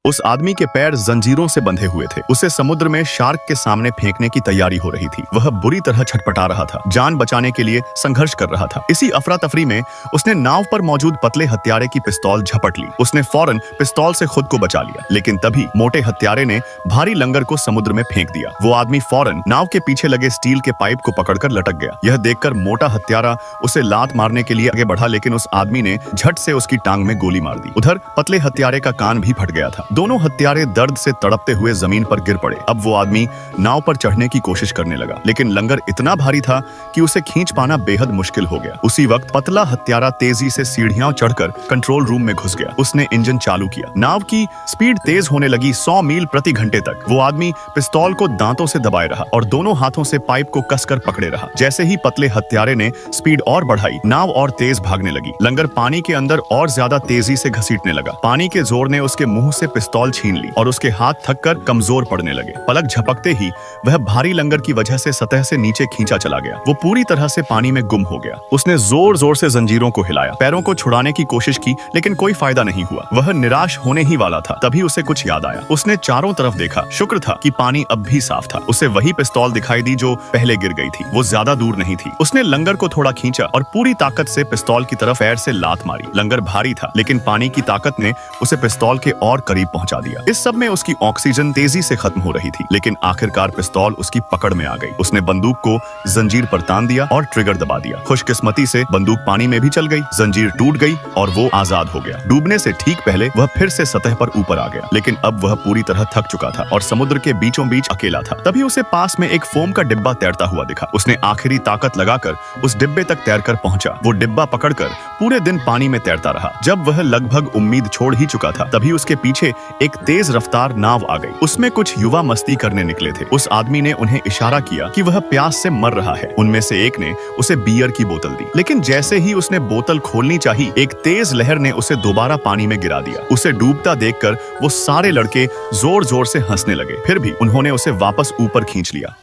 उस आदमी के पैर जंजीरों से बंधे हुए थे। उसे समुद्र में शार्क के सामने फेंकने की तैयारी हो रही थी। वह बुरी तरह छटपटा रहा था, जान बचाने के लिए संघर्ष कर रहा था। इसी अफरा तफरी में उसने नाव पर मौजूद पतले हत्यारे की पिस्तौल झपट ली। उसने फौरन पिस्तौल से खुद को बचा लिया, लेकिन तभी मोटे हत्यारे ने भारी लंगर को समुद्र में फेंक दिया। वो आदमी फौरन नाव के पीछे लगे स्टील के पाइप को पकड़कर लटक गया। यह देखकर मोटा हत्यारा उसे लात मारने के लिए आगे बढ़ा, लेकिन उस आदमी ने झट से उसकी टांग में गोली मार दी। उधर पतले हत्यारे का कान भी फट गया था। दोनों हत्यारे दर्द से तड़पते हुए जमीन पर गिर पड़े। अब वो आदमी नाव पर चढ़ने की कोशिश करने लगा, लेकिन लंगर इतना भारी था कि उसे खींच पाना बेहद मुश्किल हो गया। उसी वक्त पतला हत्यारा तेजी से सीढ़ियां चढ़कर कंट्रोल रूम में घुस गया। उसने इंजन चालू किया। नाव की स्पीड तेज होने लगी 100 मील प्रति घंटे तक। वो आदमी पिस्तौल को दांतों से दबाए रहा और दोनों हाथों से पाइप को कसकर पकड़े रहा। जैसे ही पतले हत्यारे ने स्पीड और बढ़ाई, नाव और तेज भागने लगी। लंगर पानी के अंदर और ज्यादा तेजी से घसीटने लगा। पानी के जोर ने उसके मुंह से पिस्तौल छीन ली और उसके हाथ थककर कमजोर पड़ने लगे। पलक झपकते ही वह भारी लंगर की वजह से सतह से नीचे खींचा चला गया। वो पूरी तरह से पानी में गुम हो गया। उसने जोर जोर से जंजीरों को हिलाया, पैरों को छुड़ाने की कोशिश की, लेकिन कोई फायदा नहीं हुआ। वह निराश होने ही वाला था, तभी उसे कुछ याद आया। उसने चारों तरफ देखा। शुक्र था कि पानी अब भी साफ था। उसे वही पिस्तौल दिखाई दी जो पहले गिर गई थी। वो ज्यादा दूर नहीं थी। उसने लंगर को थोड़ा खींचा और पूरी ताकत से पिस्तौल की तरफ पैर से लात मारी। लंगर भारी था, लेकिन पानी की ताकत ने उसे पिस्तौल के और करीब पहुंचा दिया। इस सब में उसकी ऑक्सीजन तेजी से खत्म हो रही थी, लेकिन आखिरकार पिस्तौल उसकी पकड़ में आ गई। उसने बंदूक को जंजीर पर तान दिया और ट्रिगर दबा दिया। खुशकिस्मती से बंदूक पानी में भी चल गई, जंजीर टूट गई और वो आजाद हो गया। डूबने से ठीक पहले वह फिर से सतह पर ऊपर आ गया, लेकिन अब वह पूरी तरह थक चुका था और समुद्र के बीचों बीच अकेला था। तभी उसे पास में एक फोम का डिब्बा तैरता हुआ दिखा। उसने आखिरी ताकत लगाकर उस डिब्बे तक तैरकर पहुंचा। वो डिब्बा पकड़कर पूरे दिन पानी में तैरता रहा। जब वह लगभग उम्मीद छोड़ ही चुका था, तभी उसके पीछे एक तेज रफ्तार नाव आ गई। उसमें कुछ युवा मस्ती करने निकले थे। उस आदमी ने उन्हें इशारा किया कि वह प्यास से मर रहा है। उनमें से एक ने उसे बियर की बोतल दी, लेकिन जैसे ही उसने बोतल खोलनी चाही, एक तेज लहर ने उसे दोबारा पानी में गिरा दिया। उसे डूबता देखकर वो सारे लड़के जोर जोर से हंसने लगे। फिर भी उन्होंने उसे वापस ऊपर खींच लिया।